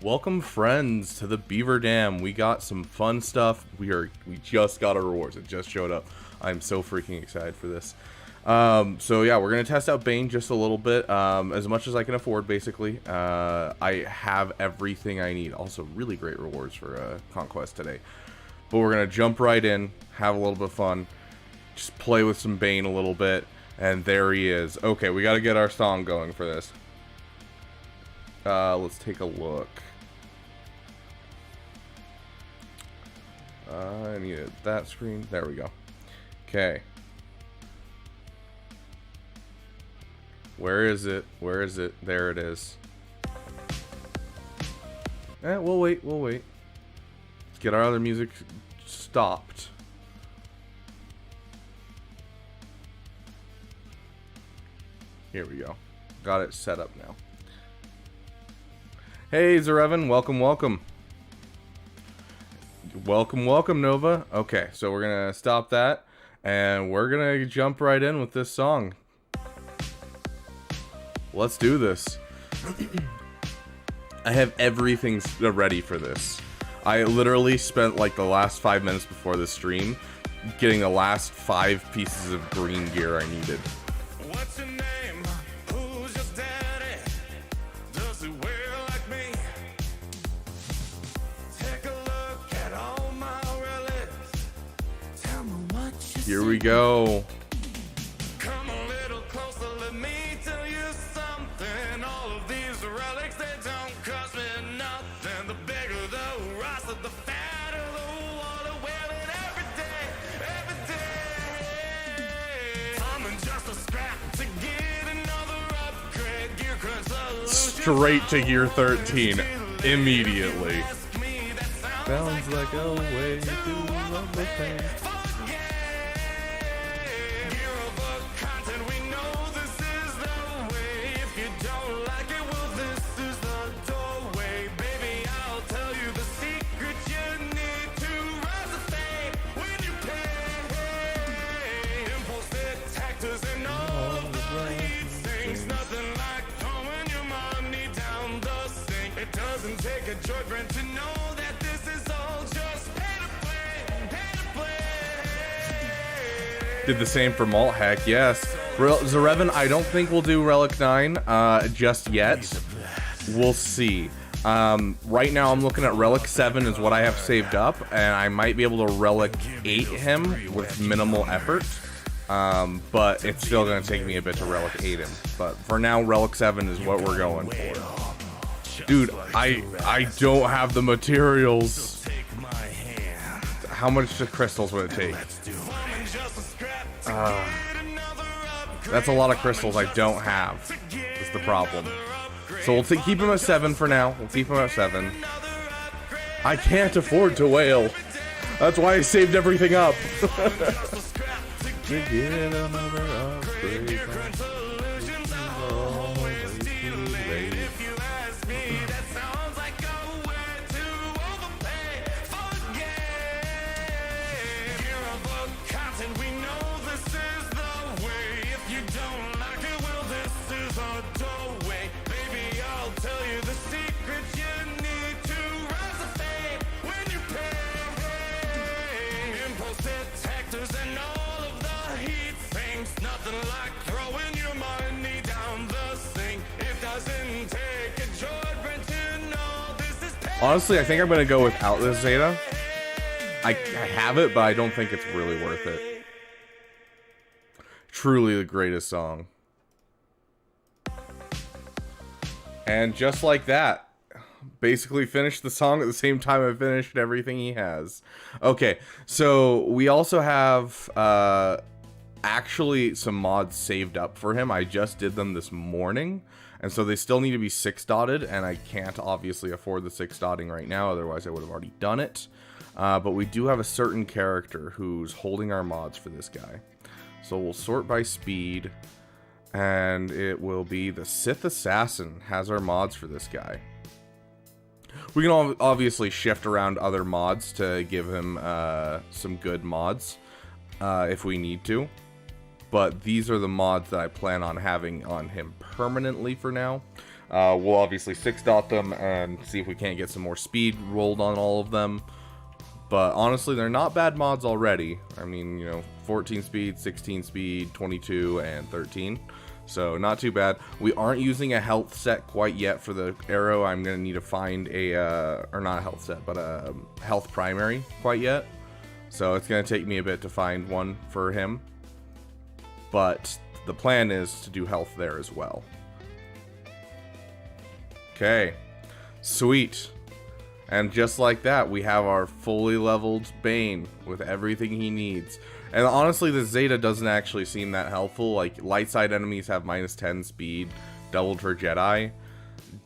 Welcome, friends, to the Beaver Dam. We got some fun stuff. We just got our rewards. It just showed up. I'm so freaking excited for this. So yeah, we're gonna test out Bane just a little bit, as much as I can afford, basically. I have everything I need. Also, really great rewards for Conquest today. But we're gonna jump right in, have a little bit of fun, just play with some Bane a little bit, and there he is. Okay, we gotta get our song going for this. Let's take a look. I needed that screen. There we go. Okay. Where is it? Where is it? There it is. We'll wait. We'll wait. Let's get our other music stopped. Here we go. Got it set up now. Hey, Zarevan. Welcome, welcome. Welcome, welcome, Nova. Okay, so we're gonna stop that, and we're gonna jump right in with this song. Let's do this. I have everything ready for this. I literally spent like the last 5 minutes before the stream getting the last 5 pieces of green gear I needed. What's your name? Who's your daddy? Does he wear like me? Take a look at all my relics. Tell me what you Here we go. Come a little closer, let me tell you something. All of these relics, they don't cost me nothing. The bigger the roster, the fatter the water. Wear it every day, every day. I'm just a scrap to get another upgrade. Gear crunch solution. Straight to gear 13 immediately. Ask me, that Sounds like a way to love the thing. It doesn't take a joybrand to know that this is all just pay to play, pay to play. Did the same for Malt. Heck yes. Zarevan, I don't think we'll do Relic 9 just yet. We'll see. Right now I'm looking at Relic 7 is what I have saved up, and I might be able to Relic 8 him with minimal effort. But it's still going to take me a bit to Relic 8 him. But for now, Relic 7 is what we're going for. Dude, I don't have the materials. How much crystals would it take? That's a lot of crystals I don't have. Is the problem. So we'll keep him at 7 for now. We'll keep him at 7. I can't afford to wail. That's why I saved everything up. To get another upgrade. Honestly, I think I'm going to go without this Zeta. I have it, but I don't think it's really worth it. Truly the greatest song. And just like that, basically finished the song at the same time I finished everything he has. Okay, so we also have actually some mods saved up for him. I just did them this morning. And so they still need to be 6-dotted, and I can't obviously afford the 6-dotting right now, otherwise I would have already done it. But we do have a certain character who's holding our mods for this guy. So we'll sort by speed, and it will be the Sith Assassin has our mods for this guy. We can obviously shift around other mods to give him some good mods if we need to. But these are the mods that I plan on having on him permanently for now. We'll obviously 6-dot them and see if we can't get some more speed rolled on all of them. But honestly, they're not bad mods already. I mean, you know, 14 speed, 16 speed, 22, and 13. So not too bad. We aren't using a health set quite yet for the arrow. I'm going to need to find a, or not a health set, but a health primary quite yet. So it's going to take me a bit to find one for him. But the plan is to do health there as well. Okay, sweet. And just like that, we have our fully leveled Bane with everything he needs. And honestly, the Zeta doesn't actually seem that helpful. Like, light side enemies have -10 speed, doubled for Jedi.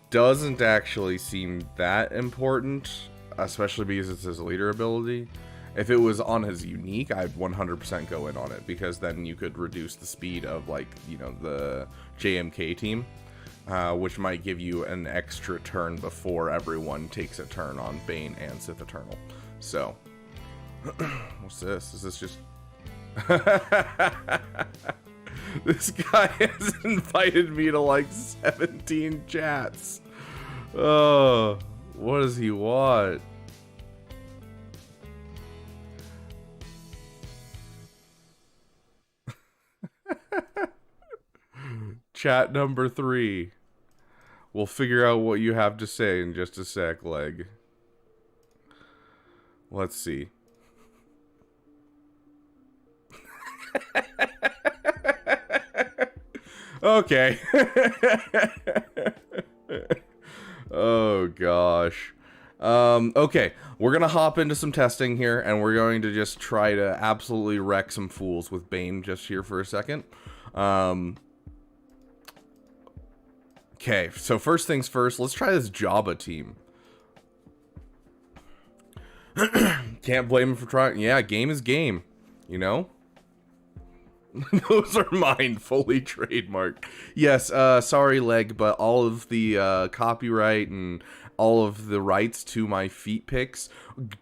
Doesn't actually seem that important, especially because it's his leader ability. If it was on his unique, I'd 100% go in on it, because then you could reduce the speed of, like, you know, the JMK team. Which might give you an extra turn before everyone takes a turn on Bane and Sith Eternal. So, what's this? Is this just... This guy has invited me to like 17 chats. Oh, what does he want? Chat number 3. We'll figure out what you have to say in just a sec, Leg. Let's see. Okay. Oh, gosh. Okay. We're going to hop into some testing here, and we're going to just try to absolutely wreck some fools with Bane just here for a second. Okay, so first things first, let's try this Jabba team. Can't blame him for trying. Yeah, game is game, you know? Those are mine, fully trademarked. Yes, sorry, Leg, but all of the copyright and all of the rights to my feet pics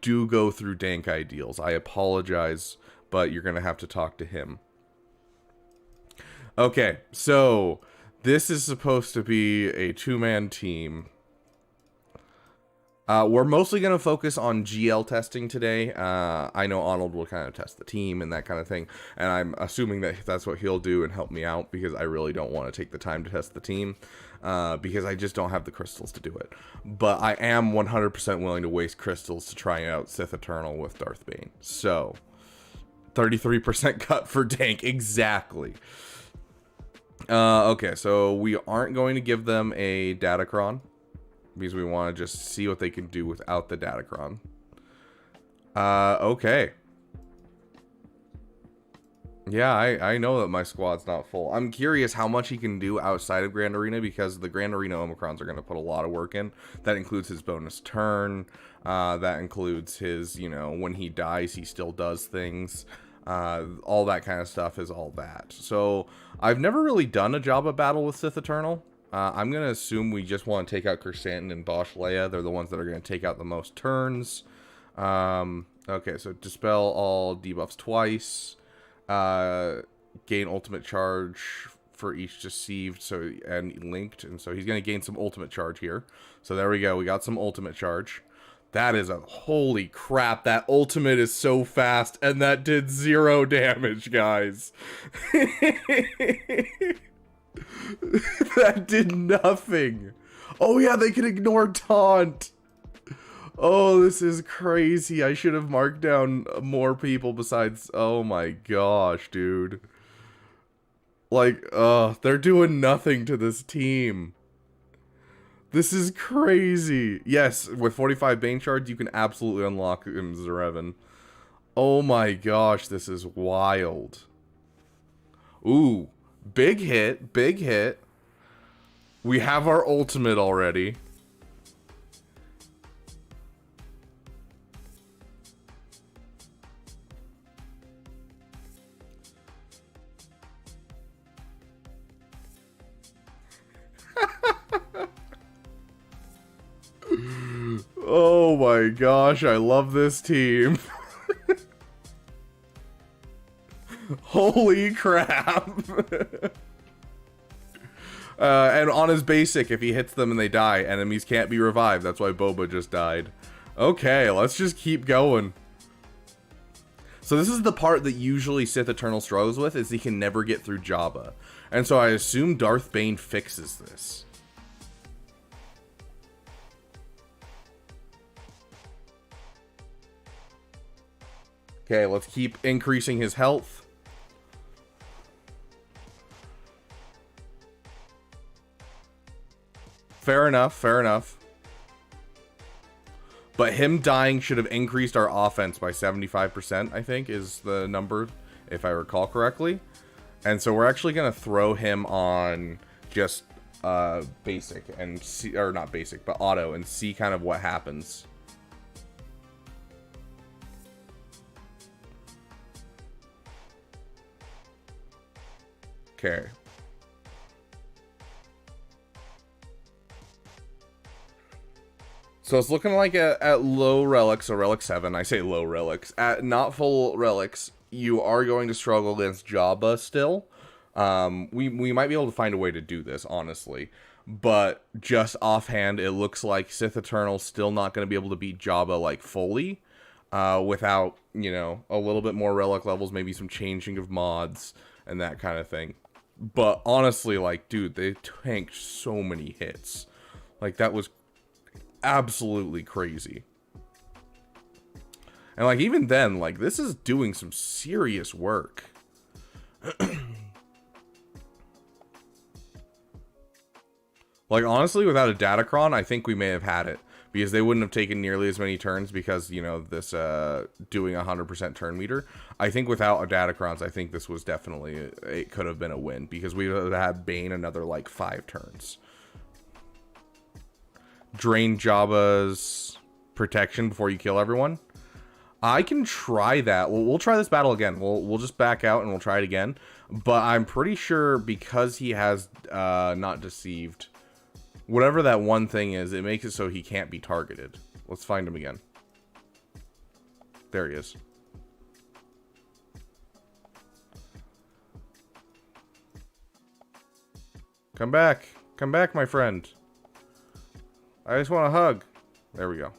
do go through Dank Ideals. I apologize, but you're going to have to talk to him. Okay, so... this is supposed to be a 2-man team. We're mostly going to focus on GL testing today. I know Arnold will kind of test the team and that kind of thing. And I'm assuming that that's what he'll do and help me out, because I really don't want to take the time to test the team. Because I just don't have the crystals to do it. But I am 100% willing to waste crystals to try out Sith Eternal with Darth Bane. So, 33% cut for Dank. Exactly. Okay, so we aren't going to give them a Datacron, because we want to just see what they can do without the Datacron. Okay. Yeah, I know that my squad's not full. I'm curious how much he can do outside of Grand Arena, because the Grand Arena Omicrons are going to put a lot of work in. That includes his bonus turn. That includes his, you know, when he dies, he still does things. All that kind of stuff is all that. So, I've never really done a Jabba battle with Sith Eternal. I'm going to assume we just want to take out Kersantin and Bosch Leia. They're the ones that are going to take out the most turns. Okay, so dispel all debuffs twice. Gain ultimate charge for each deceived and linked. And so he's going to gain some ultimate charge here. So there we go. We got some ultimate charge. That is a... holy crap, that ultimate is so fast, and that did 0 damage, guys. That did nothing. Oh yeah, they can ignore taunt. Oh, this is crazy. I should have marked down more people besides... oh my gosh, dude. Like, they're doing nothing to this team. This is crazy. Yes, with 45 Bane shards, you can absolutely unlock him, Zarevan. Oh my gosh, this is wild. Ooh, big hit, big hit. We have our ultimate already. Oh my gosh, I love this team. Holy crap. And on his basic, if he hits them and they die, enemies can't be revived. That's why Boba just died. Okay, let's just keep going. So this is the part that usually Sith Eternal struggles with, is he can never get through Jabba. And so I assume Darth Bane fixes this. Okay, let's keep increasing his health. Fair enough, fair enough. But him dying should have increased our offense by 75%, I think, is the number, if I recall correctly. And so we're actually going to throw him on just basic and see, or not basic, but auto, and see kind of what happens. Okay. So it's looking like at low relics, or relic 7, I say low relics, at not full relics, you are going to struggle against Jabba still. We might be able to find a way to do this, honestly. But just offhand, it looks like Sith Eternal's still not going to be able to beat Jabba, like, fully. Without, you know, a little bit more relic levels, maybe some changing of mods, and that kind of thing. But honestly, like, dude, they tanked so many hits. Like, that was absolutely crazy. And like, even then, like, this is doing some serious work. Like, honestly, without a Datacron, I think we may have had it, because they wouldn't have taken nearly as many turns, because, you know, this doing 100% turn meter. I think without a Datacrons, I think this was definitely, it could have been a win, because we would have had Bane another like 5 turns. Drain Jabba's protection before you kill everyone. I can try that. We'll try this battle again. We'll just back out and we'll try it again. But I'm pretty sure because he has not deceived, whatever that one thing is, it makes it so he can't be targeted. Let's find him again. There he is. Come back. Come back, my friend. I just want a hug. There we go.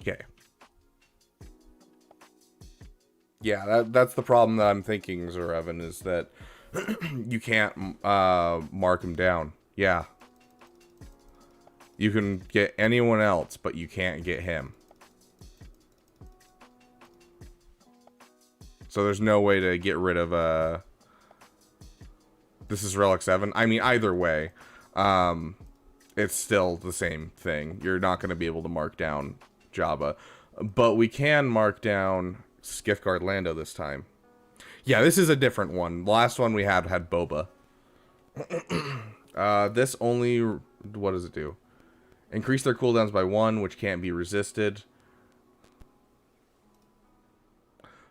Okay. Yeah, that's the problem that I'm thinking, Zerevan, is that you can't mark him down. Yeah. You can get anyone else, but you can't get him. So there's no way to get rid of, this is Relic 7. I mean, either way, it's still the same thing. You're not going to be able to mark down Jabba. But we can mark down Skiffguard Lando this time. Yeah, this is a different one. The last one we had Boba. This only, what does it do? Increase their cooldowns by 1, which can't be resisted.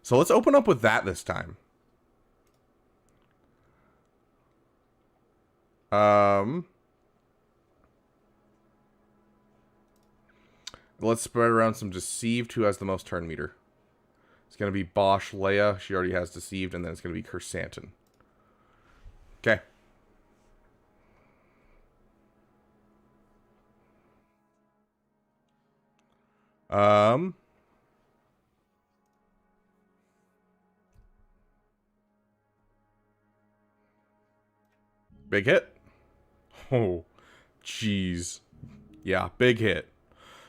So let's open up with that this time. Let's spread around some Deceived. Who has the most turn meter? It's going to be Bosch Leia. She already has Deceived. And then it's going to be Kersantin. Okay. Big hit. Oh, jeez. Yeah, big hit.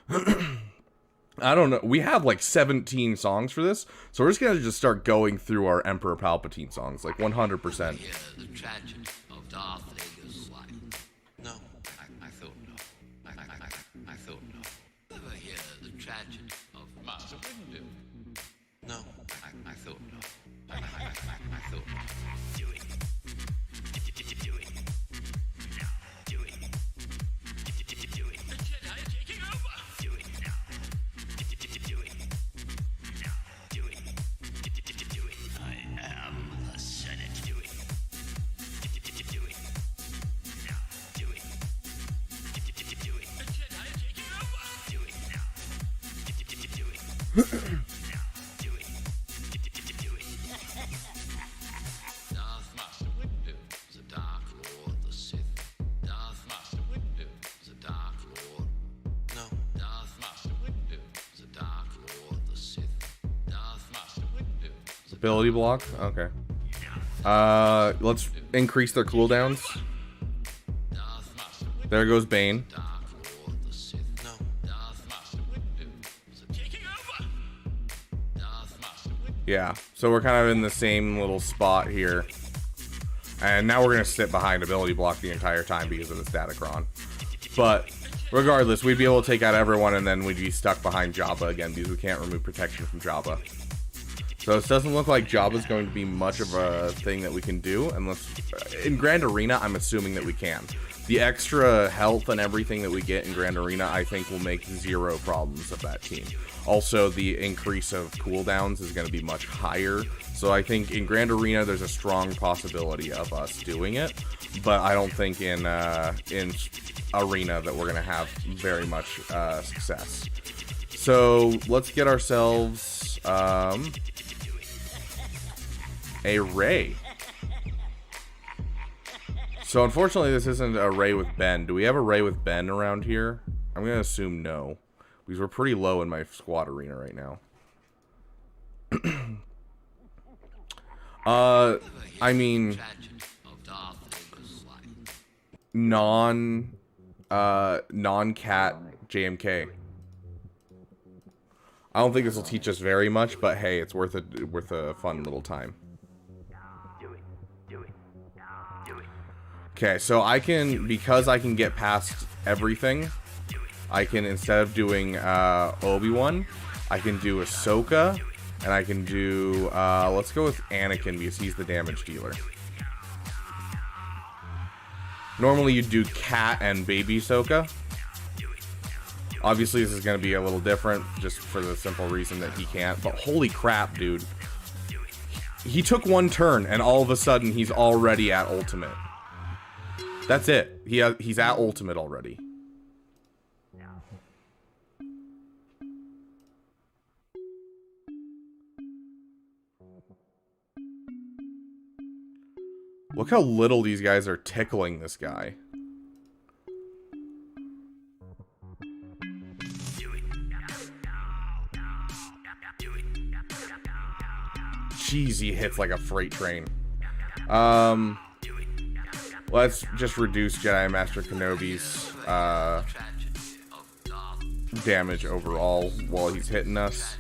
I don't know. We have like 17 songs for this, so we're just gonna just start going through our Emperor Palpatine songs, like 100%. Hear the tragedy of Darth Vader's life. No, I thought no. I thought no. Ever hear the tragedy of Master Windu? No, I thought no. I thought no. Do it. Do it. Now. Do it. Do it. The Jedi are taking over. Do it now. Do it. Now. Do it. Do it. I am the Senate. Do it. Do it. Now. Do it. Do it. The Jedi are taking over. Do it now. Do it. Now. Do it. Ability block? Okay. Let's increase their cooldowns. There goes Bane. Yeah, so we're kind of in the same little spot here. And now we're going to sit behind ability block the entire time because of the Staticron. But regardless, we'd be able to take out everyone and then we'd be stuck behind Jabba again because we can't remove protection from Jabba. So it doesn't look like Jabba's going to be much of a thing that we can do. Unless, in Grand Arena, I'm assuming that we can. The extra health and everything that we get in Grand Arena, I think, will make zero problems of that team. Also, the increase of cooldowns is going to be much higher. So I think in Grand Arena, there's a strong possibility of us doing it. But I don't think in Arena that we're going to have very much success. So let's get ourselves a Ray. So unfortunately, this isn't a Ray with Ben. Do we have a Ray with Ben around here? I'm going to assume no. Because we're pretty low in my squad arena right now. I mean, non-cat JMK. I don't think this will teach us very much, but hey, it's worth a fun little time. Okay, so because I can get past everything, I can, instead of doing Obi-Wan, I can do Ahsoka, and I can do, let's go with Anakin because he's the damage dealer. Normally you'd do Cat and Baby Ahsoka. Obviously this is going to be a little different, just for the simple reason that he can't, but holy crap, dude. He took one turn, and all of a sudden he's already at ultimate. That's it. He's at ultimate already. Look how little these guys are tickling this guy. Jeez, he hits like a freight train. Let's just reduce Jedi Master Kenobi's damage overall while he's hitting us.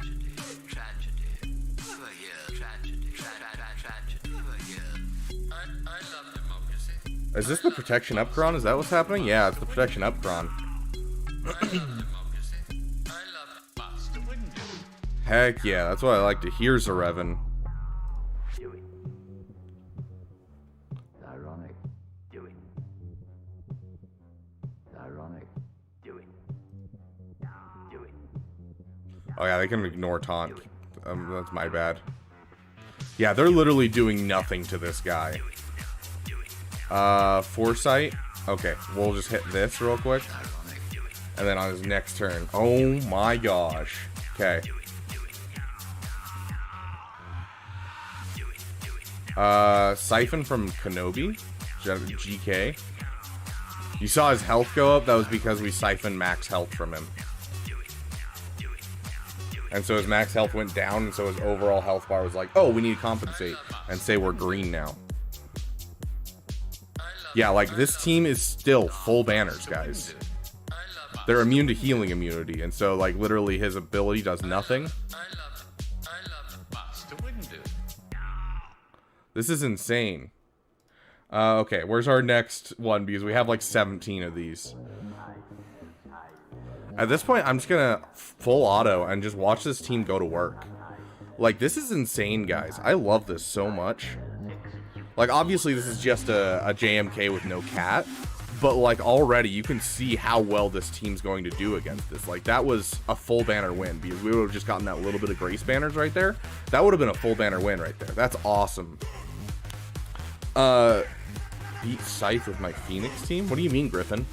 Is this the protection upcron? Is that what's happening? Yeah, it's the protection upcron. Heck yeah, that's what I like to hear, Zarevin. Oh yeah, they can ignore taunt. That's my bad. Yeah, they're literally doing nothing to this guy. Foresight. Okay, we'll just hit this real quick. And then on his next turn. Oh my gosh. Okay. Siphon from Kenobi. GK. You saw his health go up? That was because we siphoned max health from him. And so his max health went down, and so his overall health bar was like, oh, we need to compensate. And say we're green now. Yeah, like, this team is still full banners, guys. They're immune to healing immunity, and so, like, literally his ability does nothing. This is insane. Okay, where's our next one? Because we have, like, 17 of these. At this point, I'm just gonna full auto and just watch this team go to work. Like, this is insane, guys. I love this so much. Like, obviously, this is just a JMK with no cat. But, like, already, you can see how well this team's going to do against this. Like, that was a full banner win. Because we would have just gotten that little bit of grace banners right there. That would have been a full banner win right there. That's awesome. Beat Scythe with my Phoenix team? What do you mean, Griffin?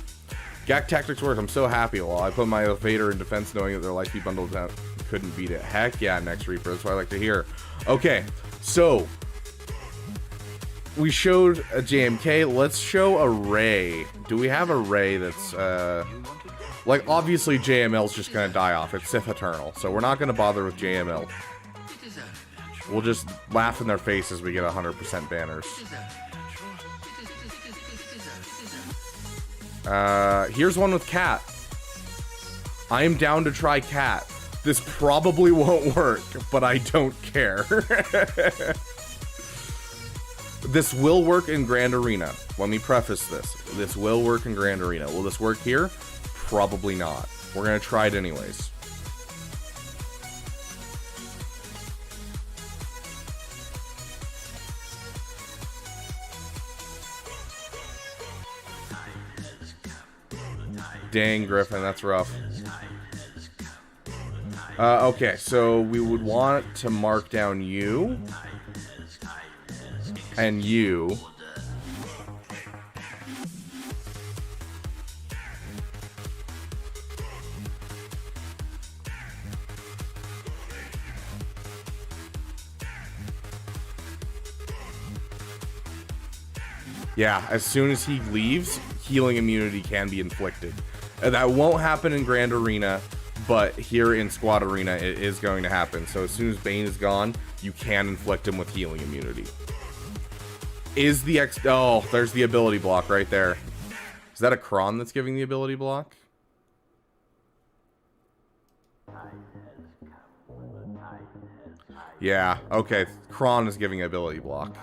Gak Tactics works. I'm so happy. Well, I put my Vader in defense knowing that their life speed bundles out couldn't beat it. Heck yeah, next Reaper. That's what I like to hear. Okay, so we showed a JMK. Let's show a Ray. Do we have a Ray that's like, obviously JML's just gonna die off. It's Sith Eternal, so we're not gonna bother with JML. We'll just laugh in their face as we get 100% banners. Here's one with Cat. I am down to try Cat. This probably won't work, but I don't care. This will work in Grand Arena. Let me preface this. This will work in Grand Arena. Will this work here? Probably not. We're gonna try it anyways. Dang, Griffin, that's rough. Okay, so we would want to mark down you. And you. Yeah, as soon as he leaves, healing immunity can be inflicted. That won't happen in Grand Arena, but here in Squad Arena, it is going to happen. So as soon as Bane is gone, you can inflict him with healing immunity. Is the oh, there's the ability block right there. Is that a Kron that's giving the ability block? Yeah, okay. Kron is giving ability block.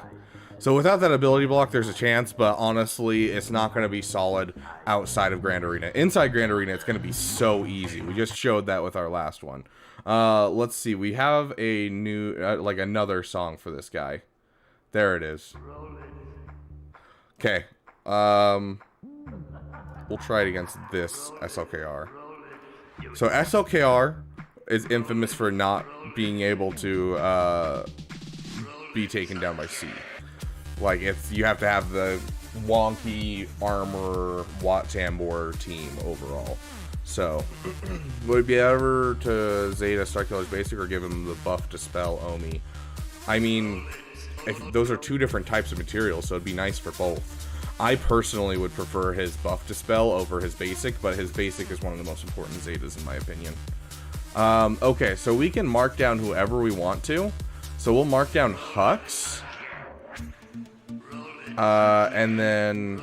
So without that ability block, there's a chance, but honestly, it's not going to be solid outside of Grand Arena. Inside Grand Arena, it's going to be so easy. We just showed that with our last one. Let's see. We have a new, like another song for this guy. There it is. Okay. We'll try it against this SLKR. So SLKR is infamous for not being able to be taken down by C. Like, you have to have the wonky armor Watt Tambor team overall. So, would it be ever to Zeta Starkiller's basic or give him the buff to spell Omi? I mean, those are two different types of materials, so it'd be nice for both. I personally would prefer his buff to spell over his basic, but his basic is one of the most important Zetas in my opinion. Okay, so we can mark down whoever we want to. So we'll mark down Hux. And then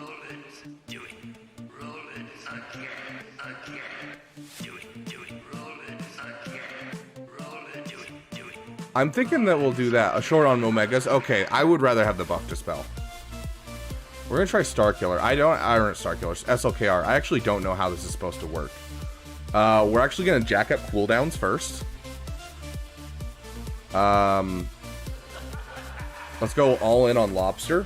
I'm thinking that we'll do that. A short on Omegas. Okay, I would rather have the buff to spell. We're gonna try Starkiller. I don't Starkiller. SLKR. I actually don't know how this is supposed to work. We're actually gonna jack up cooldowns first. Let's go all in on Lobster.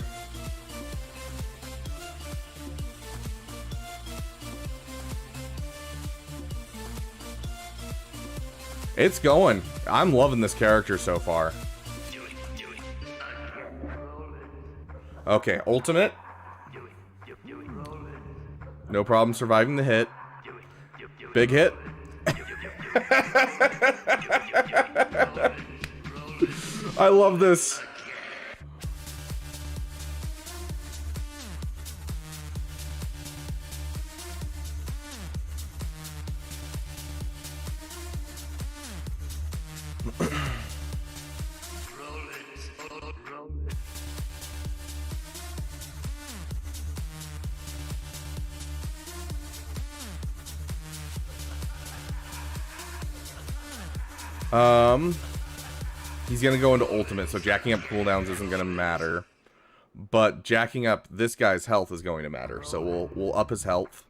It's going. I'm loving this character so far. Okay, ultimate. No problem surviving the hit. Big hit. I love this. He's gonna go into ultimate, so jacking up cooldowns isn't gonna matter. But jacking up this guy's health is going to matter, so we'll up his health.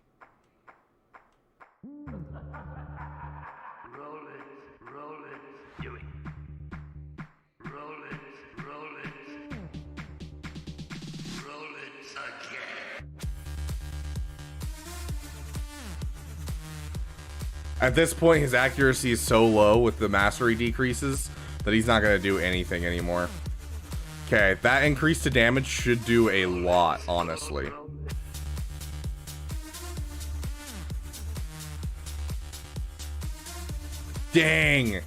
At this point, his accuracy is so low with the mastery decreases that he's not going to do anything anymore. Okay, that increase to damage should do a lot, honestly. Dang!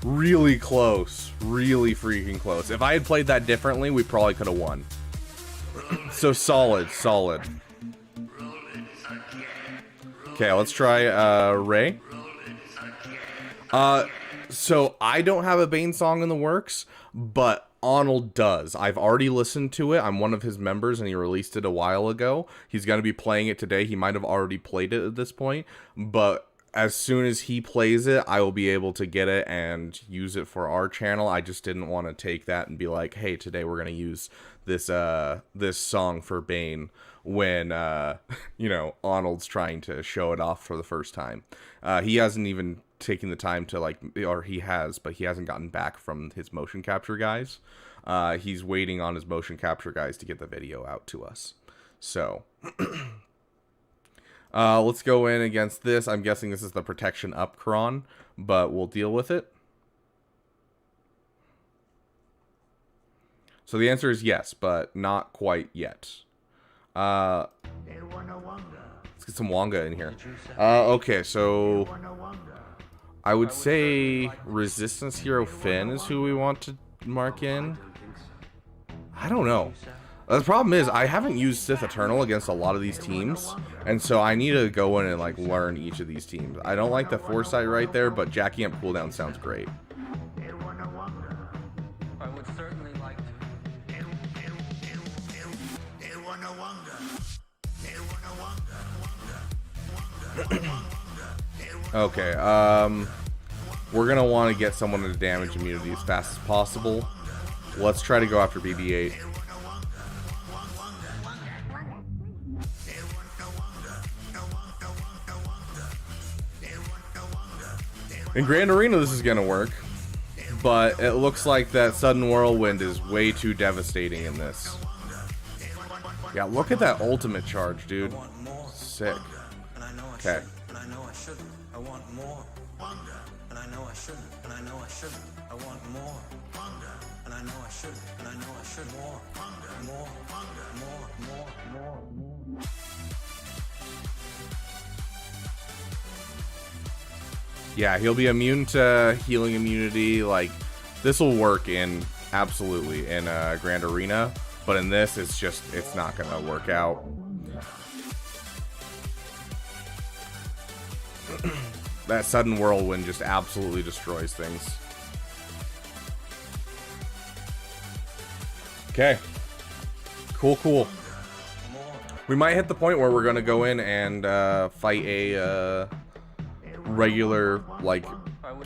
Really close. Really freaking close. If I had played that differently, we probably could have won. So solid, solid. Okay, let's try Ray. So I don't have a Bane song in the works, but Arnold does. I've already listened to it. I'm one of his members, and he released it a while ago. He's going to be playing it today. He might have already played it at this point, but as soon as he plays it, I will be able to get it and use it for our channel. I just didn't want to take that and be like, hey, today we're going to use this song for Bane when, you know, Arnold's trying to show it off for the first time. He hasn't even taken the time to, like, or he has, but he hasn't gotten back from his motion capture guys. He's waiting on his motion capture guys to get the video out to us. So let's go in against this. I'm guessing this is the protection up cron, but we'll deal with it. So the answer is yes, but not quite yet. Let's get some Wonga in here. Okay, so I would say Resistance Hero Finn is who we want to mark in. I don't know. The problem is I haven't used Sith Eternal against a lot of these teams, and so I need to go in and like learn each of these teams. I don't like the foresight right there, but Jackie Amp cooldown sounds great. I would certainly like to. Okay, we're gonna want to get someone to damage immunity as fast as possible. Let's try to go after BB-8. In Grand Arena, this is gonna work, but it looks like that Sudden Whirlwind is way too devastating in this. Yeah, look at that ultimate charge, dude. Sick. Okay. And I know I shouldn't. I want more. And I know I shouldn't. And I know I shouldn't. I want more. And I know I shouldn't. And I know I should more. More. Yeah, he'll be immune to healing immunity. Like, this will work in, absolutely, in Grand Arena. But in this, it's not gonna work out. That Sudden Whirlwind just absolutely destroys things. Okay. Cool. We might hit the point where we're gonna go in and fight a regular, like,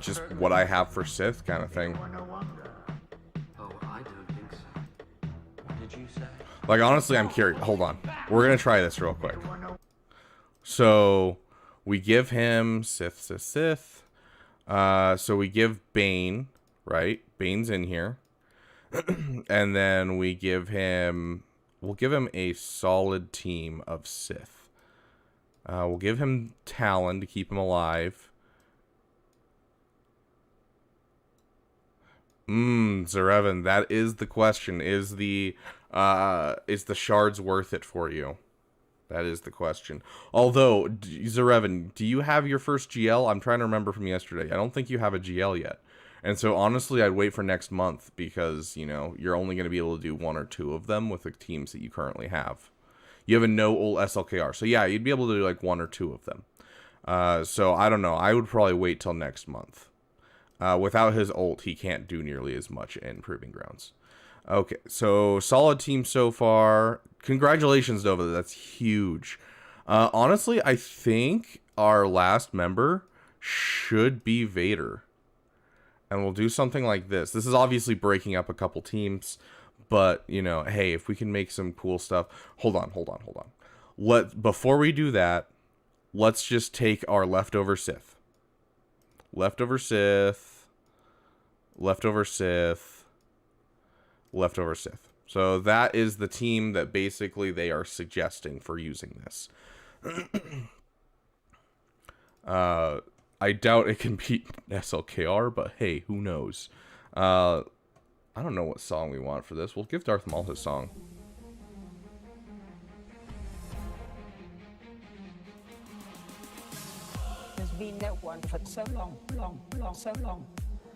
just what I have for Sith kind of thing. Oh, I don't think so. What did you say? Like, honestly, I'm curious. Hold on. We're gonna try this real quick. So we give him Sith. So we give Bane, right? Bane's in here. And then we'll give him a solid team of Sith. We'll give him Talon to keep him alive. Zerevan, that is the question. Is the shards worth it for you? That is the question. Although, Zerevan, do you have your first GL? I'm trying to remember from yesterday. I don't think you have a GL yet. And so, honestly, I'd wait for next month because, you know, you're only going to be able to do 1 or 2 of them with the teams that you currently have. You have a no ult SLKR. So, yeah, you'd be able to do, like, 1 or 2 of them. So, I don't know. I would probably wait till next month. Without his ult, he can't do nearly as much in Proving Grounds. Okay, so solid team so far. Congratulations, Nova. That's huge. Honestly, I think our last member should be Vader. And we'll do something like this. This is obviously breaking up a couple teams. But, you know, hey, if we can make some cool stuff. Hold on. Before we do that, let's just take our leftover Sith. Leftover Sith. So that is the team that basically they are suggesting for using this. I doubt it can beat SLKR, but hey, who knows? I don't know what song we want for this. We'll give Darth Maul his song. There's been no one for so long.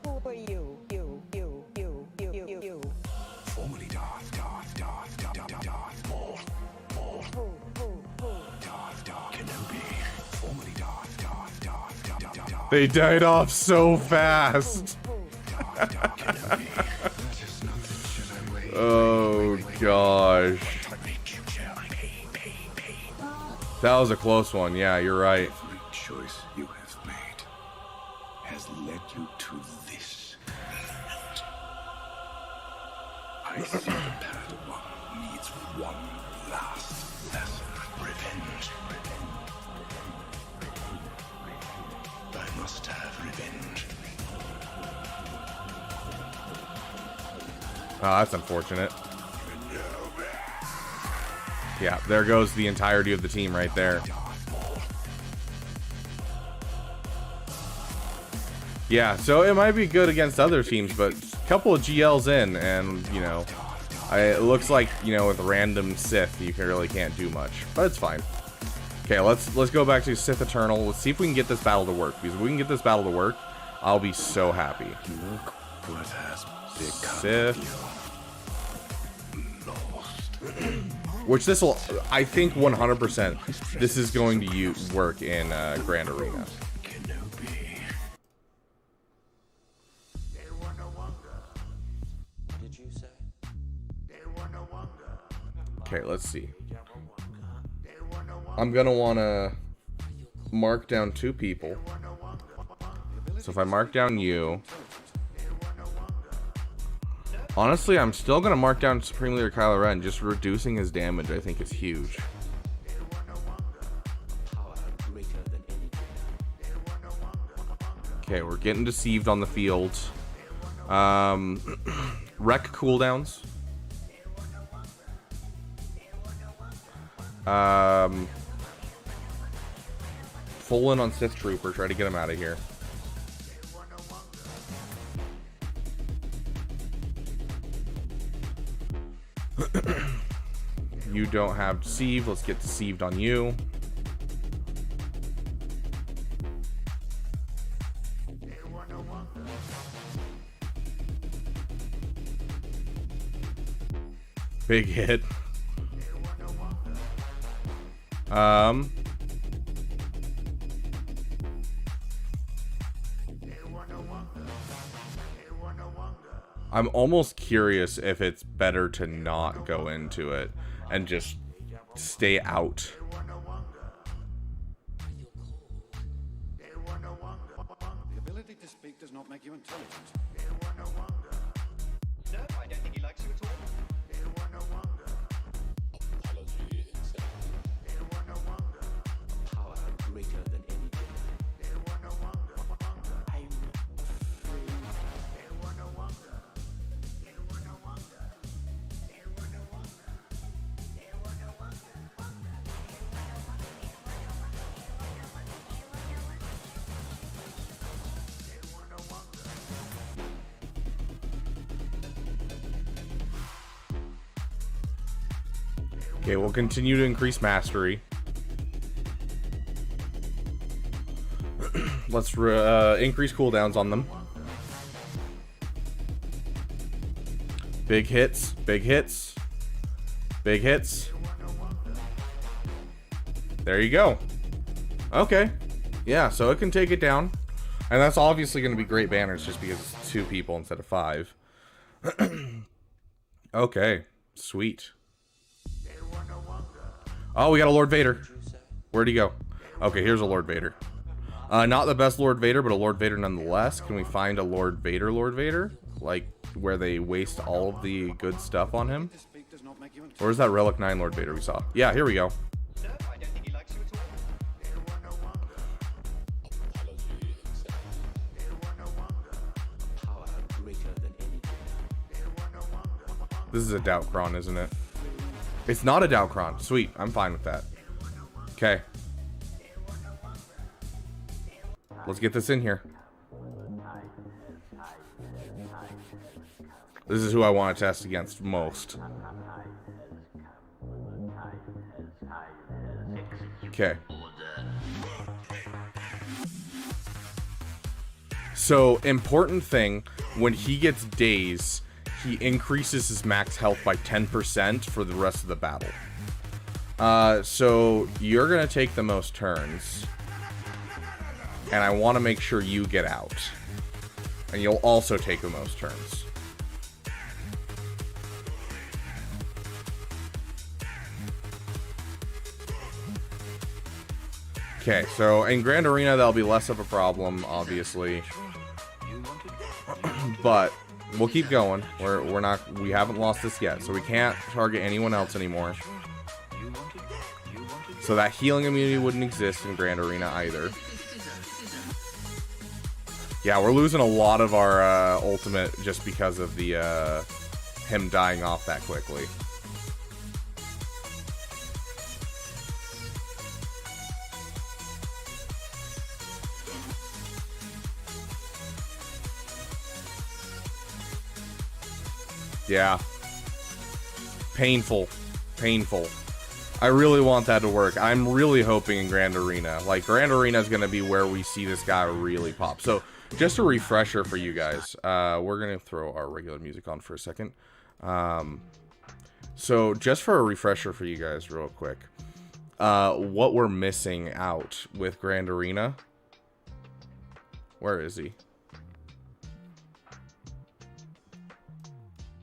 Who are you? You. Formerly Darth Maul. Who? Darth Kenobi. Formerly Darth They died off so fast. Oh gosh. That was a close one. Yeah, you're right. Every choice you have made has led you to this. I see the Padawan needs one last lesson. Revenge. I must have revenge. Oh, that's unfortunate. Yeah, there goes the entirety of the team right there. Yeah, so it might be good against other teams, but a couple of GLs in, and, you know, it looks like, you know, with random Sith, you really can't do much, but it's fine. Okay, let's go back to Sith Eternal. Let's see if we can get this battle to work, because if we can get this battle to work, I'll be so happy. Look what has become Sith. of you. Lost. Which this will, I think 100%, this is going to work in Grand Arena. Kenobi. Did you say? Okay, let's see. I'm gonna wanna mark down 2 people. So if I mark down you, honestly, I'm still gonna mark down Supreme Leader Kylo Ren. Just reducing his damage, I think, is huge. Okay, we're getting deceived on the field. Wreck cooldowns. Full in on Sith Trooper. Try to get him out of here. You don't have Deceive. Let's get Deceived on you. Big hit. I'm almost curious if it's better to not go into it and just stay out. The ability to speak does not make you intelligent. No, I don't think he likes you at all. Power greater than anything. I'm Okay, we'll continue to increase mastery. Let's increase cooldowns on them. Big hits, big hits, big hits. There you go. Okay. Yeah, so it can take it down. And that's obviously going to be great banners just because it's 2 people instead of 5. Okay, sweet. Oh, we got a Lord Vader. Where'd he go? Okay, here's a Lord Vader. Not the best Lord Vader, but a Lord Vader nonetheless. Can we find a Lord Vader? Like, where they waste all of the good stuff on him? Or is that Relic 9 Lord Vader we saw? Yeah, here we go. No, I don't think he likes you at all. power greater than anything. This is a Doubtcron, isn't it? It's not a Doubtcron. Sweet, I'm fine with that. Okay. Let's get this in here. This is who I want to test against most. Okay. So, important thing, when he gets Daze, he increases his max health by 10% for the rest of the battle. So, you're going to take the most turns. and I want to make sure you get out. And you'll also take the most turns. Okay, so in Grand Arena, that'll be less of a problem, obviously. But we'll keep going. We haven't lost this yet, so we can't target anyone else anymore. So that healing immunity wouldn't exist in Grand Arena either. Yeah, we're losing a lot of our ultimate just because of the him dying off that quickly. Yeah. Painful. Painful. I really want that to work. I'm really hoping in Grand Arena. Like, Grand Arena is going to be where we see this guy really pop. So, just a refresher for you guys. We're going to throw our regular music on for a second. So, just for a refresher for you guys real quick. What we're missing out with Grand Arena. Where is he?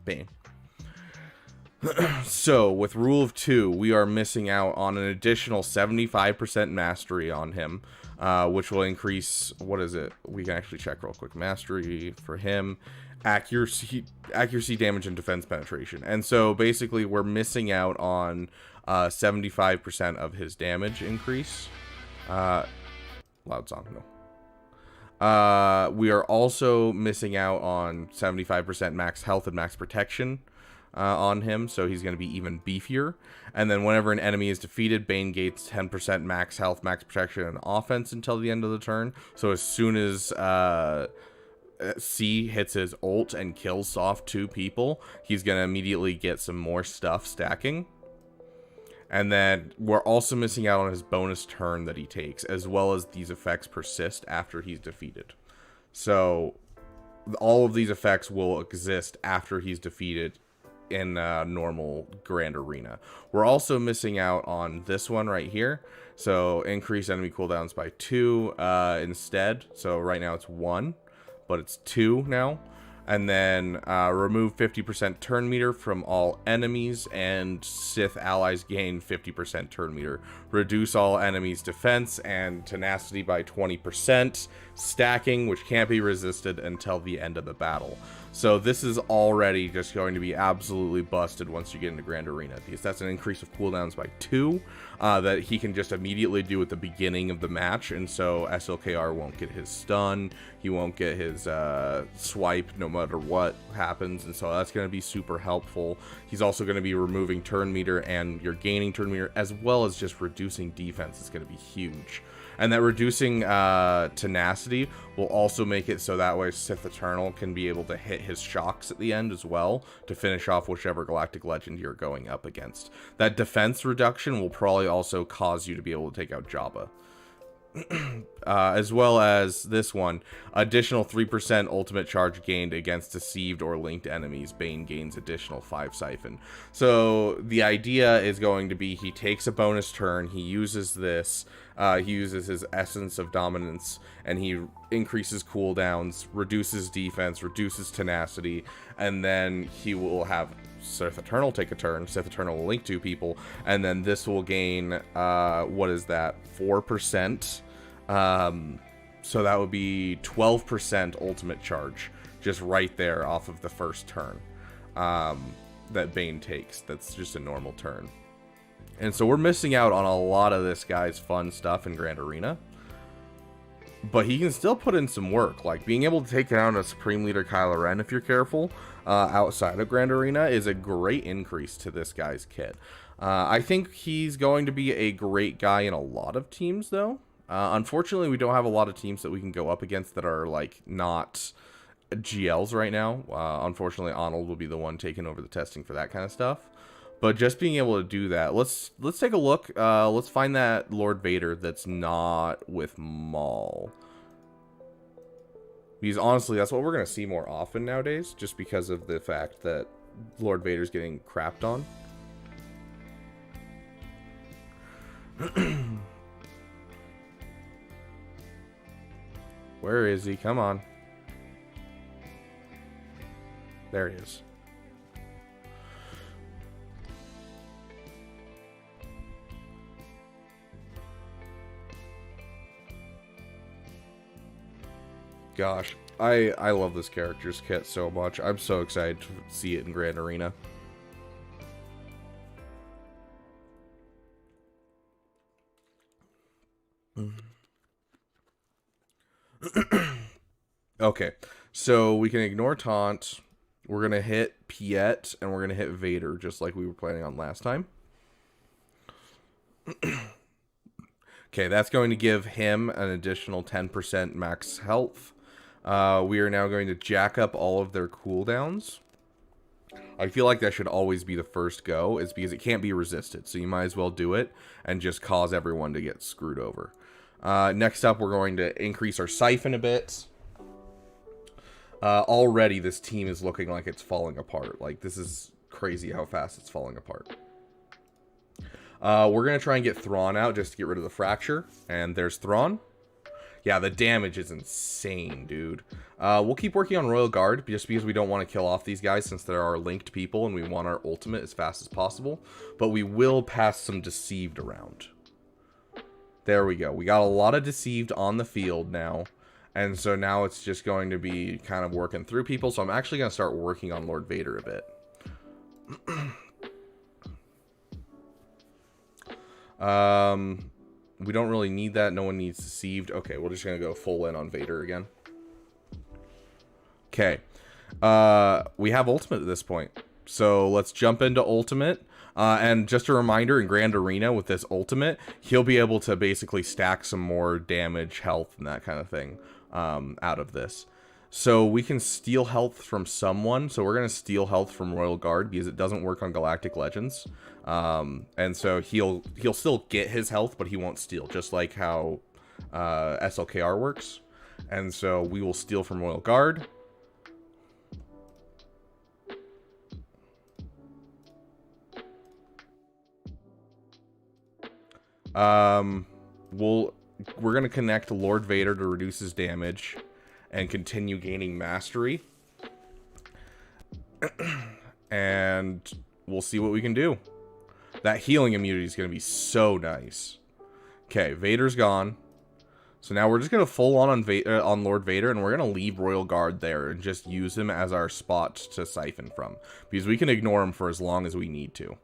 Bane. So, with Rule of 2, we are missing out on an additional 75% mastery on him, which will increase, what is it? We can actually check real quick. Mastery for him, accuracy, damage, and defense penetration. And so, basically, we're missing out on 75% of his damage increase. Loud song, no. We are also missing out on 75% max health and max protection on him, so he's going to be even beefier. And then whenever an enemy is defeated, Bane gains 10% max health, max protection, and offense until the end of the turn. So as soon as C hits his ult and kills off 2 people, he's going to immediately get some more stuff stacking. And then we're also missing out on his bonus turn that he takes, as well as these effects persist after he's defeated. So all of these effects will exist after he's defeated in normal Grand Arena. We're also missing out on this one right here. So increase enemy cooldowns by 2 instead. So right now it's 1, but it's 2 now. And then remove 50% turn meter from all enemies, and Sith allies gain 50% turn meter. Reduce all enemies' defense and tenacity by 20%. Stacking, which can't be resisted until the end of the battle. So this is already just going to be absolutely busted once you get into Grand Arena, because that's an increase of cooldowns by 2 that he can just immediately do at the beginning of the match. And so SLKR won't get his stun, he won't get his swipe no matter what happens, and so that's going to be super helpful. He's also going to be removing turn meter, and you're gaining turn meter, as well as just reducing defense. It's going to be huge. And that reducing tenacity will also make it so that way Sith Eternal can be able to hit his shocks at the end as well to finish off whichever Galactic Legend you're going up against. That defense reduction will probably also cause you to be able to take out Jabba. As well as this one, additional 3% ultimate charge gained against deceived or linked enemies. Bane gains additional 5 siphon. So the idea is going to be he takes a bonus turn, he uses this, he uses his Essence of Dominance, and he increases cooldowns, reduces defense, reduces tenacity, and then he will have Sith Eternal take a turn. Sith Eternal will link 2 people, and then this will gain, what is that, 4%? So that would be 12% ultimate charge, just right there off of the first turn that Bane takes. That's just a normal turn. And so we're missing out on a lot of this guy's fun stuff in Grand Arena. But he can still put in some work. Like, being able to take down a Supreme Leader Kylo Ren, if you're careful, outside of Grand Arena, is a great increase to this guy's kit. I think he's going to be a great guy in a lot of teams, though. Unfortunately, we don't have a lot of teams that we can go up against that are, like, not GLs right now. Unfortunately, Arnold will be the one taking over the testing for that kind of stuff. But just being able to do that, let's take a look. Let's find that Lord Vader that's not with Maul. Because honestly, that's what we're going to see more often nowadays, just because of the fact that Lord Vader's getting crapped on. Where is he? Come on. There he is. Gosh, I love this character's kit so much. I'm so excited to see it in Grand Arena. Okay, so we can ignore Taunt. We're going to hit Piet, and we're going to hit Vader, just like we were planning on last time. Okay, that's going to give him an additional 10% max health. We are now going to jack up all of their cooldowns. I feel like that should always be the first go, is because it can't be resisted, so you might as well do it and just cause everyone to get screwed over. Next up, we're going to increase our Siphon a bit. Already, this team is looking like it's falling apart. Like, this is crazy how fast it's falling apart. We're going to try and get Thrawn out just to get rid of the Fracture. And there's Thrawn. Yeah, the damage is insane, dude. We'll keep working on Royal Guard, just because we don't want to kill off these guys since there are linked people and we want our ultimate as fast as possible. But we will pass some Deceived around. There we go. We got a lot of Deceived on the field now. And so now it's just going to be kind of working through people. So I'm actually going to start working on Lord Vader a bit. We don't really need that. No one needs Deceived. Okay, we're just going to go full in on Vader again. Okay. We have Ultimate at this point. So let's jump into Ultimate. And just a reminder, in Grand Arena with this Ultimate, he'll be able to basically stack some more damage, health, and that kind of thing out of this. So we can steal health from someone. So we're going to steal health from Royal Guard because it doesn't work on Galactic Legends. And so he'll still get his health, but he won't steal, just like how SLKR works. And so we will steal from Royal Guard. We're going to connect Lord Vader to reduce his damage and continue gaining mastery. And we'll see what we can do. That healing immunity is going to be so nice. Okay, Vader's gone. So now we're just going to full on Lord Vader, and we're going to leave Royal Guard there and just use him as our spot to siphon from. Because we can ignore him for as long as we need to.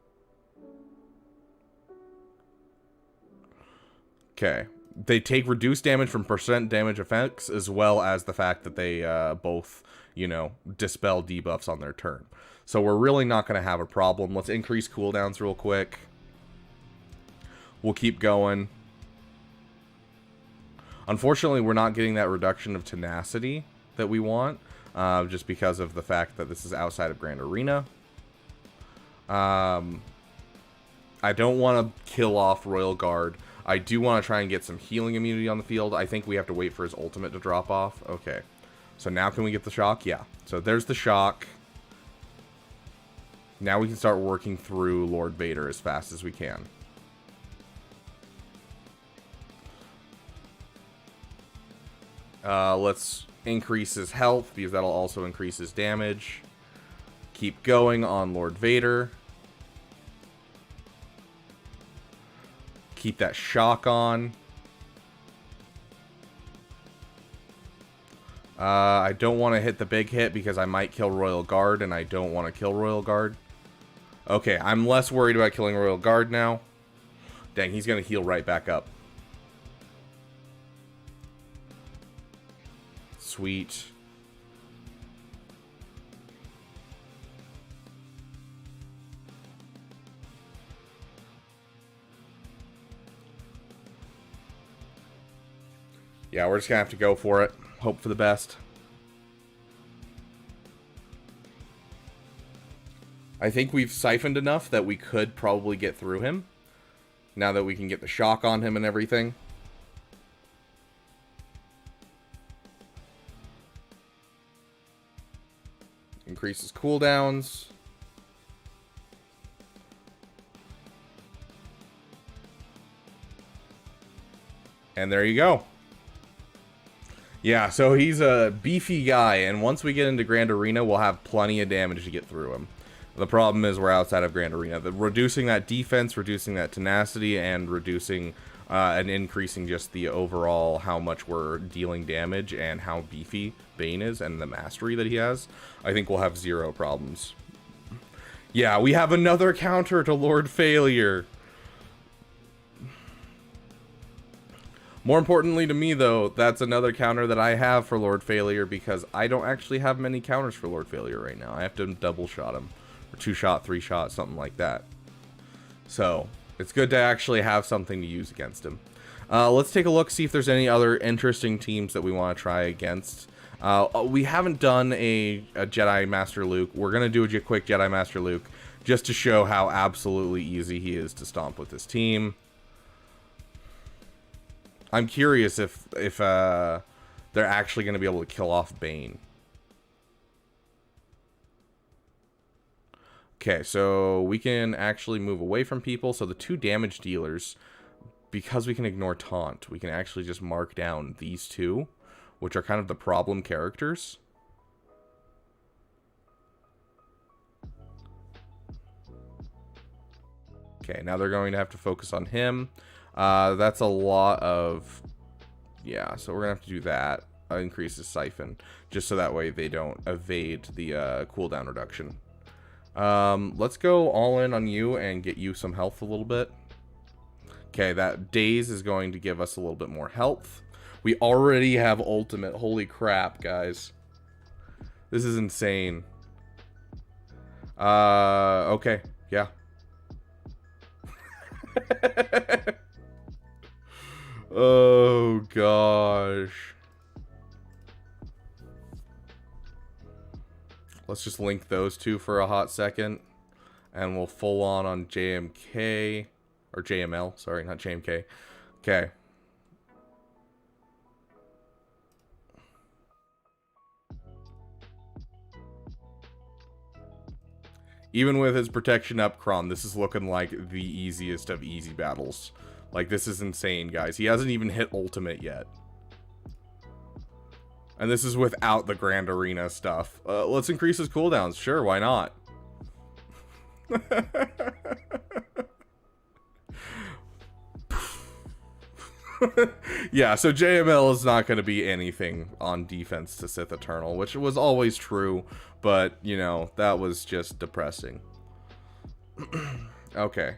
Okay. They take reduced damage from percent damage effects, as well as the fact that they both, you know, dispel debuffs on their turn. So we're really not going to have a problem. Let's increase cooldowns real quick. We'll keep going. Unfortunately, we're not getting that reduction of tenacity that we want, just because of the fact that this is outside of Grand Arena. I don't want to kill off Royal Guard. I do want to try and get some healing immunity on the field. I think we have to wait for his ultimate to drop off. Okay. So now can we get the shock? Yeah. So there's the shock. Now we can start working through Lord Vader as fast as we can. Let's increase his health, because that'll also increase his damage. Keep going on Lord Vader. Keep that shock on. I don't want to hit the big hit because I might kill Royal Guard, and I don't want to kill Royal Guard. Okay, I'm less worried about killing Royal Guard now. Dang, he's going to heal right back up. Sweet. Yeah, we're just going to have to go for it. Hope for the best. I think we've siphoned enough that we could probably get through him. Now that we can get the shock on him and everything. Increases cooldowns. And there you go. Yeah, so he's a beefy guy, and once we get into Grand Arena, we'll have plenty of damage to get through him. The problem is we're outside of Grand Arena. Reducing that defense, reducing that tenacity, and reducing and increasing just the overall how much we're dealing damage and how beefy Bane is and the mastery that he has, I think we'll have zero problems. Yeah, we have another counter to Lord Failure. More importantly to me, though, that's another counter that I have for Lord Failure, because I don't actually have many counters for Lord Failure right now. I have to double shot him, or 2-shot, 3-shot, something like that. So it's good to actually have something to use against him. Let's take a look, see if there's any other interesting teams that we want to try against. We haven't done a Jedi Master Luke. We're going to do a quick Jedi Master Luke just to show how absolutely easy he is to stomp with this team. I'm curious if they're actually going to be able to kill off Bane. Okay, so we can actually move away from people. So the 2 damage dealers, because we can ignore taunt, we can actually just mark down these 2, which are kind of the problem characters. Okay, now they're going to have to focus on him. That's a lot of... Yeah, so we're going to have to do that. Increase the siphon, just so that way they don't evade the cooldown reduction. Let's go all in on you and get you some health a little bit. Okay, that daze is going to give us a little bit more health. We already have ultimate. Holy crap, guys. This is insane. Okay, yeah. Oh gosh. Let's just link those 2 for a hot second, and we'll full on JMK, or JML, sorry, not JMK. Okay. Even with his protection up, Kron, this is looking like the easiest of easy battles. Like, this is insane, guys. He hasn't even hit ultimate yet. And this is without the Grand Arena stuff. Let's increase his cooldowns. Sure, why not? Yeah, so JML is not going to be anything on defense to Sith Eternal, which was always true, but, you know, that was just depressing. Okay.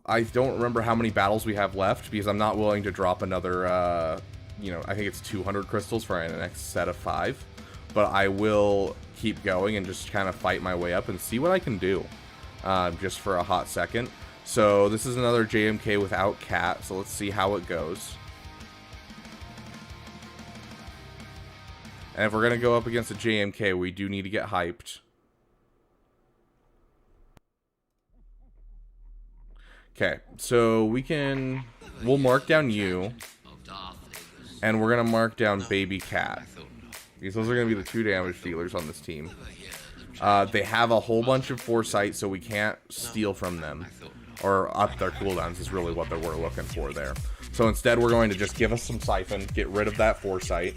I don't remember how many battles we have left, because I'm not willing to drop another, you know, I think it's 200 crystals for the next set of 5. But I will keep going and just kind of fight my way up and see what I can do, just for a hot second. So this is another JMK without Cat, so let's see how it goes. And if we're going to go up against a JMK, we do need to get hyped. Okay, so we'll mark down you, and we're going to mark down Baby Cat. Because those are going to be the 2 damage dealers on this team. They have a whole bunch of foresight, so we can't steal from them. Or up their cooldowns is really what we're looking for there. So instead, we're going to just give us some siphon, get rid of that foresight.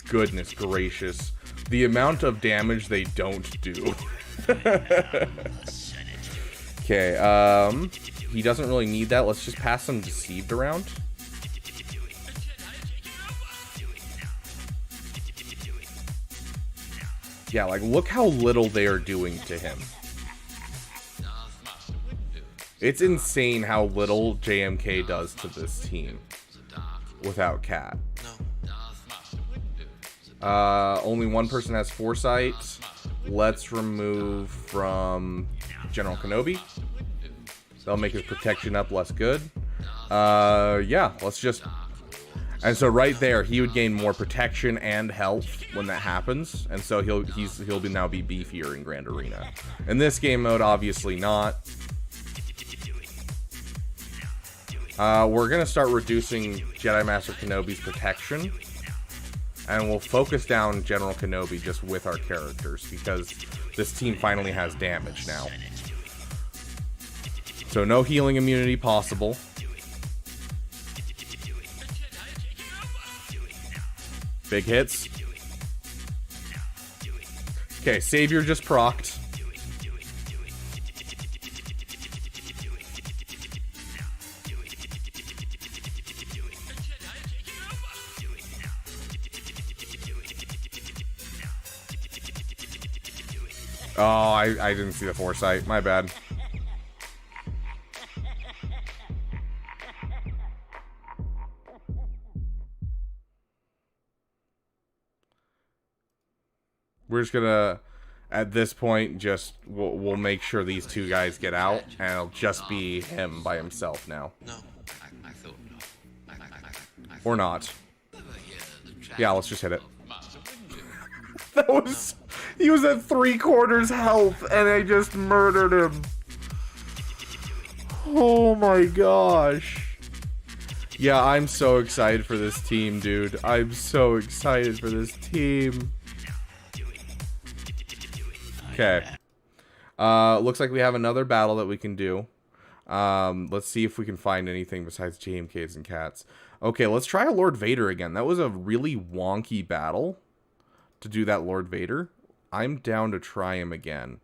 Goodness gracious. The amount of damage they don't do. Okay, he doesn't really need that. Let's just pass some Deceived around. Yeah, like, look how little they are doing to him. It's insane how little JMK does to this team without Cat. Only one person has foresight. Let's remove from General Kenobi. That'll make his protection up less good. Yeah, let's just... And so right there, he would gain more protection and health when that happens, and so he'll now be beefier in Grand Arena. In this game mode, obviously not. We're gonna start reducing Jedi Master Kenobi's protection, and we'll focus down General Kenobi just with our characters, because this team finally has damage now. So no healing immunity possible. Big hits. Okay, Savior just procced. Oh, I didn't see the foresight. My bad. We're just gonna, at this point, just we'll make sure these two guys get out, and it'll just be him by himself now. No, I thought not. Or not. Yeah, let's just hit it. That was... He was at 3/4 health, and I just murdered him. Oh my gosh. Yeah, I'm so excited for this team, dude. I'm so excited for this team. Okay. Looks like we have another battle that we can do. Let's see if we can find anything besides JMKs and cats. Okay, let's try a Lord Vader again. That was a really wonky battle to do that Lord Vader. I'm down to try him again.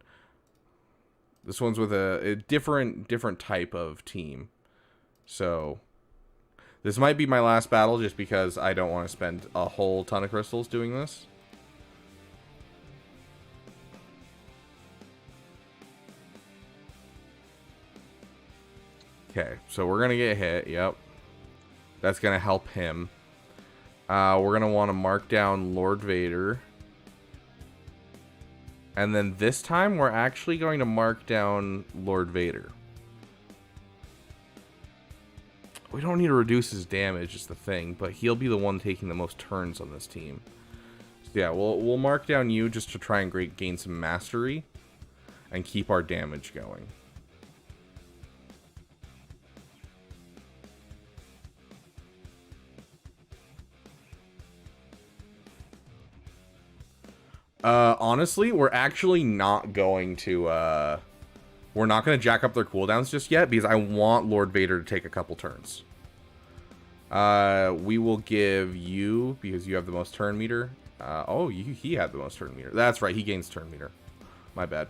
This one's with a different type of team. So this might be my last battle just because I don't want to spend a whole ton of crystals doing this. Okay, so we're gonna get hit. Yep. That's gonna help him. We're gonna want to mark down Lord Vader. And then this time, we're actually going to mark down Lord Vader. We don't need to reduce his damage, is the thing, but he'll be the one taking the most turns on this team. So yeah, we'll mark down you just to try and gain some mastery and keep our damage going. Honestly, we're actually not going to, we're not going to jack up their cooldowns just yet because I want Lord Vader to take a couple turns. We will give you, because you have the most turn meter. Oh, he had the most turn meter. That's right, he gains turn meter. My bad.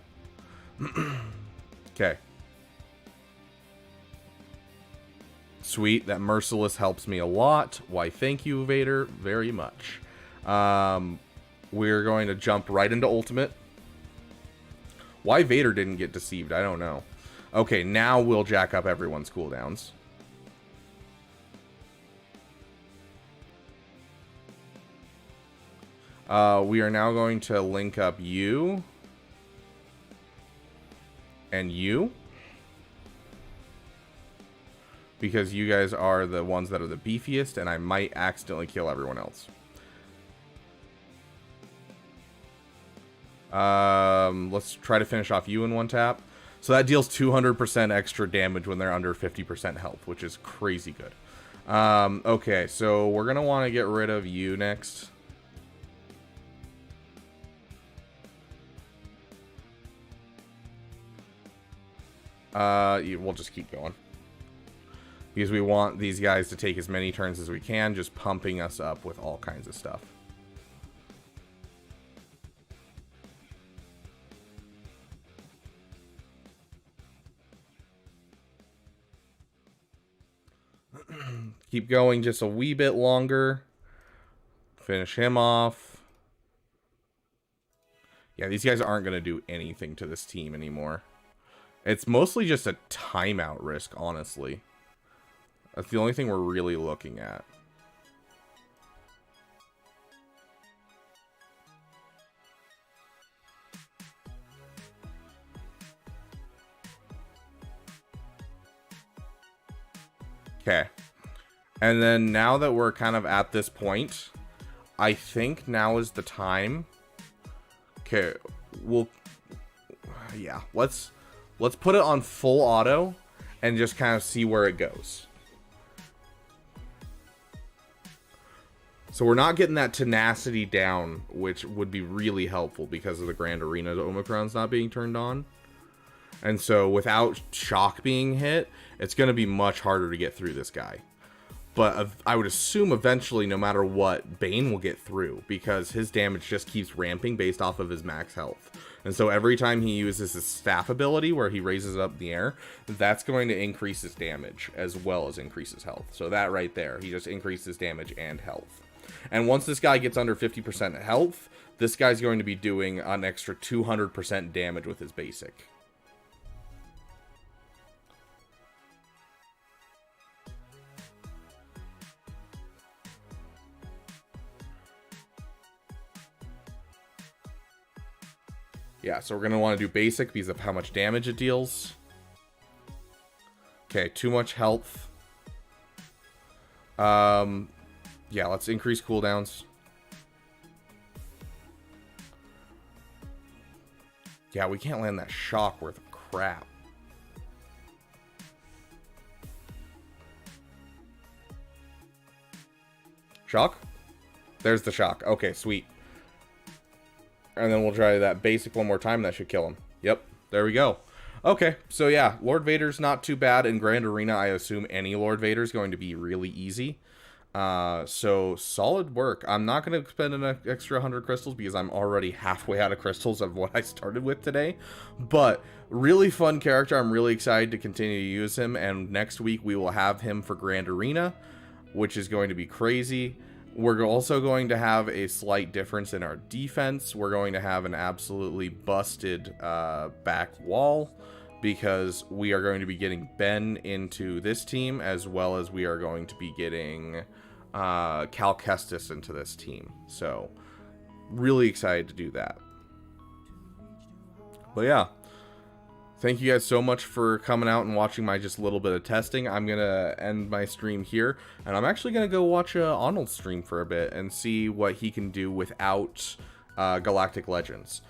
Okay. Sweet, that Merciless helps me a lot. Why, thank you, Vader, very much. We're going to jump right into Ultimate. Why Vader didn't get deceived, I don't know. Okay, now we'll jack up everyone's cooldowns. We are now going to link up you. And you. Because you guys are the ones that are the beefiest, and I might accidentally kill everyone else. Let's try to finish off you in one tap. So that deals 200% extra damage when they're under 50% health, which is crazy good. Okay, so we're going to want to get rid of you next. We'll just keep going. Because we want these guys to take as many turns as we can, just pumping us up with all kinds of stuff. Keep going just a wee bit longer. Finish him off. Yeah, these guys aren't going to do anything to this team anymore. It's mostly just a timeout risk, honestly. That's the only thing we're really looking at. Okay. And then now that we're kind of at this point, I think now is the time. Okay, yeah, let's put it on full auto and just kind of see where it goes. So we're not getting that tenacity down, which would be really helpful because of the Grand Arena Omicron's not being turned on. And so without shock being hit, it's going to be much harder to get through this guy. But I would assume eventually, no matter what, Bane will get through because his damage just keeps ramping based off of his max health. And so every time he uses his staff ability where he raises it up in the air, that's going to increase his damage as well as increase his health. So that right there, he just increases damage and health. And once this guy gets under 50% health, this guy's going to be doing an extra 200% damage with his basic. Yeah, so we're going to want to do basic because of how much damage it deals. Okay, too much health. Yeah, let's increase cooldowns. Yeah, we can't land that shock worth of crap. Shock? There's the shock. Okay, sweet. And then we'll try that basic one more time. That should kill him. Yep, there we go. Okay, so yeah, Lord Vader's not too bad. In Grand Arena, I assume any Lord Vader is going to be really easy. So solid work. I'm not going to spend an extra 100 crystals because I'm already halfway out of crystals of what I started with today. But really fun character. I'm really excited to continue to use him. And next week we will have him for Grand Arena, which is going to be crazy. We're also going to have a slight difference in our defense. We're going to have an absolutely busted back wall because we are going to be getting Ben into this team, as well as we are going to be getting Cal Kestis into this team. So really excited to do that. But yeah, thank you guys so much for coming out and watching my just little bit of testing. I'm going to end my stream here, and I'm actually going to go watch Arnold's stream for a bit and see what he can do without Galactic Legends.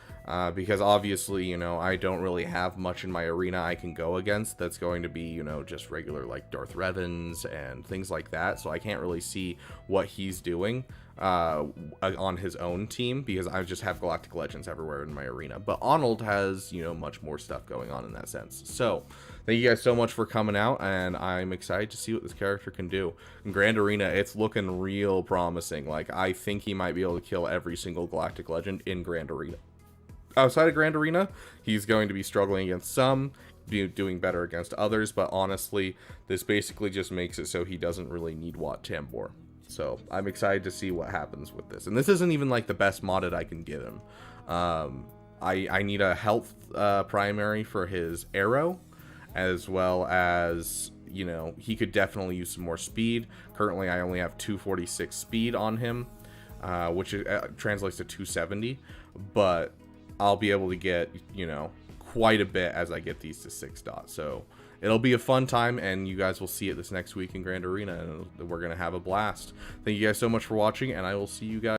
Because obviously, you know, I don't really have much in my arena I can go against that's going to be, you know, just regular like Darth Revans and things like that. So I can't really see what he's doing on his own team because I just have Galactic Legends everywhere in my arena. But Arnold has, you know, much more stuff going on in that sense. So thank you guys so much for coming out, and I'm excited to see what this character can do. In Grand Arena, it's looking real promising. Like, I think he might be able to kill every single Galactic Legend in Grand Arena. Outside of Grand Arena, he's going to be struggling against some, doing better against others, but honestly, this basically just makes it so he doesn't really need Wat Tambor. So I'm excited to see what happens with this. And this isn't even like the best modded I can give him. I need a health primary for his arrow, as well as, you know, he could definitely use some more speed. Currently, I only have 246 speed on him, which translates to 270, but I'll be able to get, you know, quite a bit as I get these to 6 dots. So it'll be a fun time, and you guys will see it this next week in Grand Arena, and we're going to have a blast. Thank you guys so much for watching, and I will see you guys